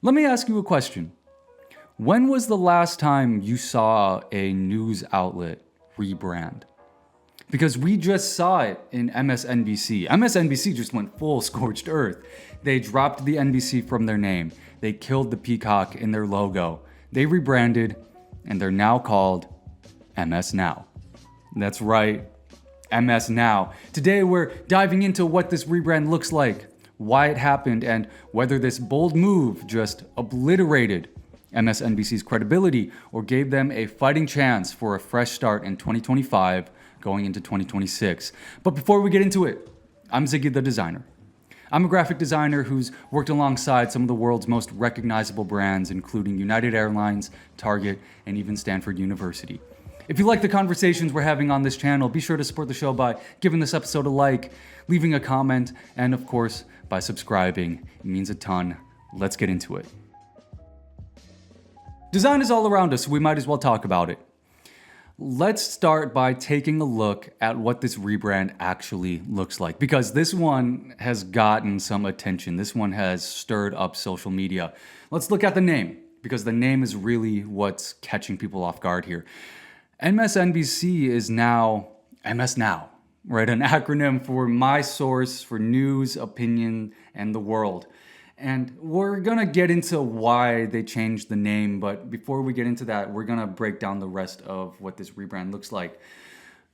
Let me ask you a question. When was the last time you saw a news outlet rebrand? Because we just saw it in MSNBC. MSNBC just went full scorched earth. They dropped the NBC from their name. They killed the peacock in their logo. They rebranded, and they're now called MS Now. That's right, MS Now. Today we're diving into what this rebrand looks like, why it happened, and whether this bold move just obliterated MSNBC's credibility or gave them a fighting chance for a fresh start in 2025 going into 2026. But before we get into it, I'm Ziggy the designer. I'm a graphic designer who's worked alongside some of the world's most recognizable brands, including United Airlines, Target, and even Stanford University. If you like the conversations we're having on this channel, be sure to support the show by giving this episode a like, leaving a comment, and of course, by subscribing. It means a ton. Let's get into it. Design is all around us, so we might as well talk about it. Let's start by taking a look at what this rebrand actually looks like, because this one has gotten some attention. This one has stirred up social media. Let's look at the name, because the name is really what's catching people off guard here. MSNBC is now MS Now, right? An acronym for my source for news, opinion, and the world. And we're gonna get into why they changed the name, but before we get into that, we're gonna break down the rest of what this rebrand looks like.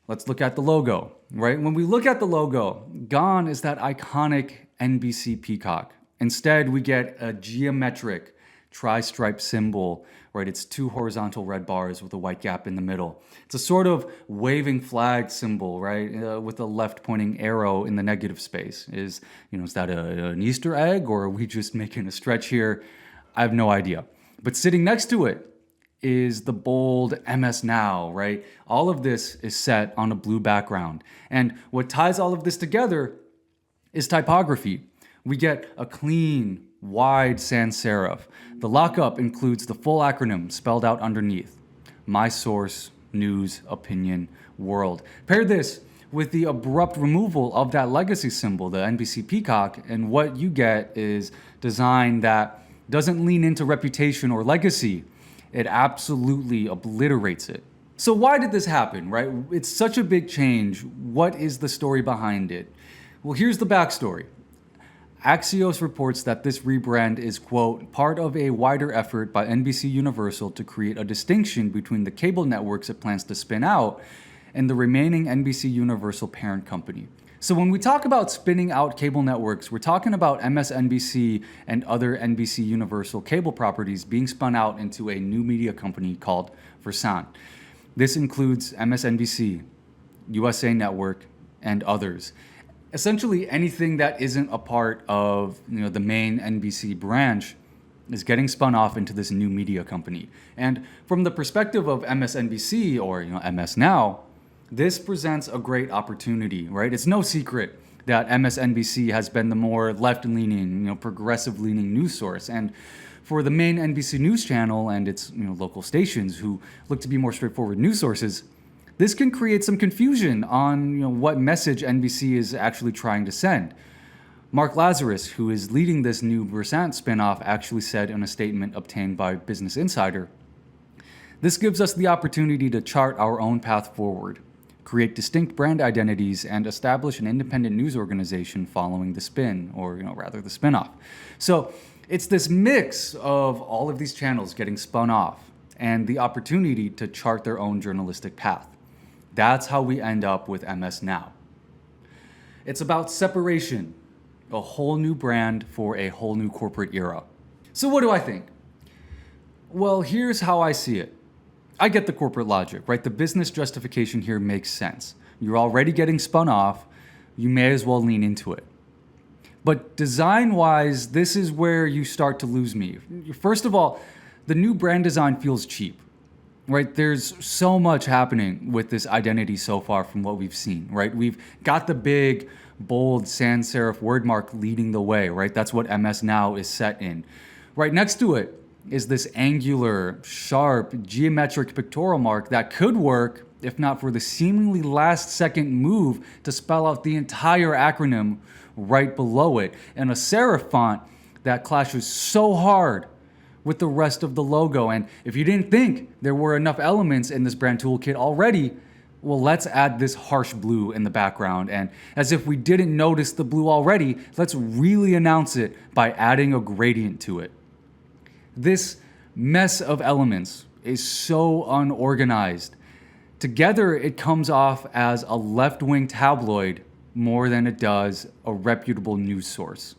Let's look at the logo, right? When we look at the logo, gone is that iconic NBC peacock. Instead, we get a geometric tri-stripe symbol, right? It's two horizontal red bars with a white gap in the middle. It's a sort of waving flag symbol, right? With a left pointing arrow in the negative space. Is that an Easter egg, or are we just making a stretch here? I have no idea. But sitting next to it is the bold MS Now, right? All of this is set on a blue background. And what ties all of this together is typography. We get a clean, wide sans serif. The lockup includes the full acronym spelled out underneath. My source, news, opinion, world. Pair this with the abrupt removal of that legacy symbol, the NBC peacock, and what you get is design that doesn't lean into reputation or legacy. It absolutely obliterates it. So why did this happen, right? It's such a big change. What is the story behind it? Well, here's the backstory. Axios reports that this rebrand is, quote, part of a wider effort by NBC Universal to create a distinction between the cable networks it plans to spin out and the remaining NBC Universal parent company. So when we talk about spinning out cable networks, we're talking about MSNBC and other NBC Universal cable properties being spun out into a new media company called Versant. This includes MSNBC, USA Network, and others. Essentially anything that isn't a part of the main NBC branch is getting spun off into this new media company. And from the perspective of MSNBC or MS Now, this presents a great opportunity, right? It's no secret that MSNBC has been the more left-leaning, progressive-leaning news source. And for the main NBC news channel and its local stations who look to be more straightforward news sources, this can create some confusion on what message NBC is actually trying to send. Mark Lazarus, who is leading this new Versant spinoff, actually said in a statement obtained by Business Insider, "This gives us the opportunity to chart our own path forward, create distinct brand identities, and establish an independent news organization following the spin, or rather the spinoff." So it's this mix of all of these channels getting spun off and the opportunity to chart their own journalistic path. That's how we end up with MS Now. It's about separation, a whole new brand for a whole new corporate era. So what do I think? Well, here's how I see it. I get the corporate logic, right? The business justification here makes sense. You're already getting spun off, you may as well lean into it. But design-wise, this is where you start to lose me. First of all, the new brand design feels cheap. Right, there's so much happening with this identity so far from what we've seen, right? We've got the big, bold sans serif word mark leading the way, right? That's what MS Now is set in. Right next to it is this angular, sharp, geometric pictorial mark that could work if not for the seemingly last-second move to spell out the entire acronym right below it, and a serif font that clashes so hard with the rest of the logo. And if you didn't think there were enough elements in this brand toolkit already, well, let's add this harsh blue in the background. And as if we didn't notice the blue already, let's really announce it by adding a gradient to it. This mess of elements is so unorganized. Together, it comes off as a left-wing tabloid more than it does a reputable news source.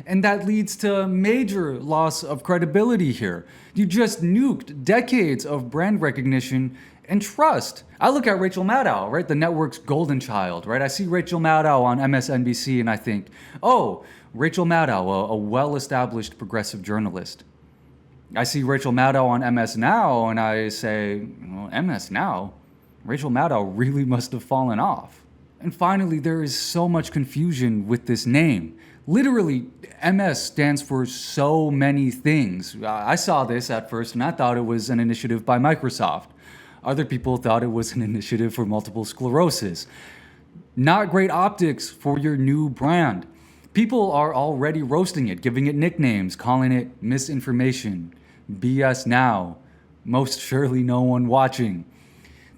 And that leads to major loss of credibility here. You just nuked decades of brand recognition and trust. I look at Rachel Maddow, right? The network's golden child, right? I see Rachel Maddow on MSNBC and I think, oh, Rachel Maddow, a well-established progressive journalist. I see Rachel Maddow on MS Now and I say, well, MS Now? Rachel Maddow really must have fallen off. And finally, there is so much confusion with this name. Literally, MS stands for so many things. I saw this at first and I thought it was an initiative by Microsoft. Other people thought it was an initiative for multiple sclerosis. Not great optics for your new brand. People are already roasting it, giving it nicknames, calling it misinformation, BS now, most surely no one watching.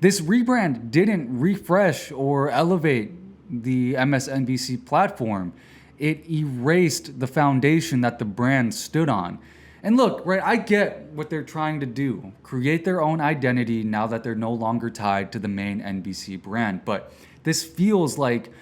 This rebrand didn't refresh or elevate the MSNBC platform. It erased the foundation that the brand stood on. And look, right, I get what they're trying to do, create their own identity now that they're no longer tied to the main NBC brand. But this feels like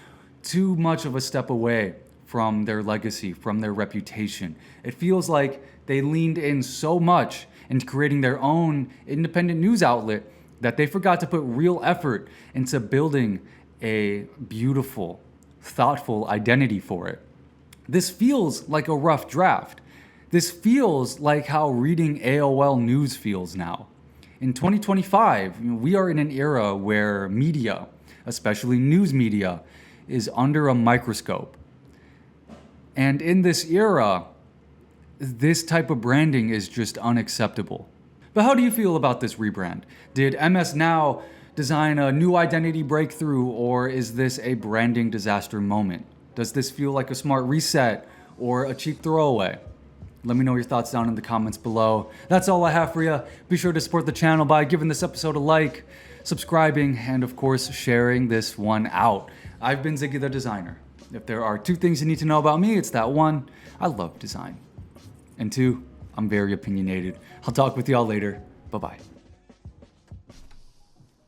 too much of a step away from their legacy, from their reputation. It feels like they leaned in so much into creating their own independent news outlet that they forgot to put real effort into building a beautiful, thoughtful identity for it. This feels like a rough draft. This feels like how reading AOL News feels now. In 2025, we are in an era where media, especially news media, is under a microscope. And in this era, this type of branding is just unacceptable. But how do you feel about this rebrand? Did MS Now design a new identity breakthrough, or is this a branding disaster moment? Does this feel like a smart reset or a cheap throwaway? Let me know your thoughts down in the comments below. That's all I have for you. Be sure to support the channel by giving this episode a like, subscribing, and of course, sharing this one out. I've been Ziggy the Designer. If there are 2 things you need to know about me, it's that 1, I love design. And 2, I'm very opinionated. I'll talk with y'all later. Bye-bye.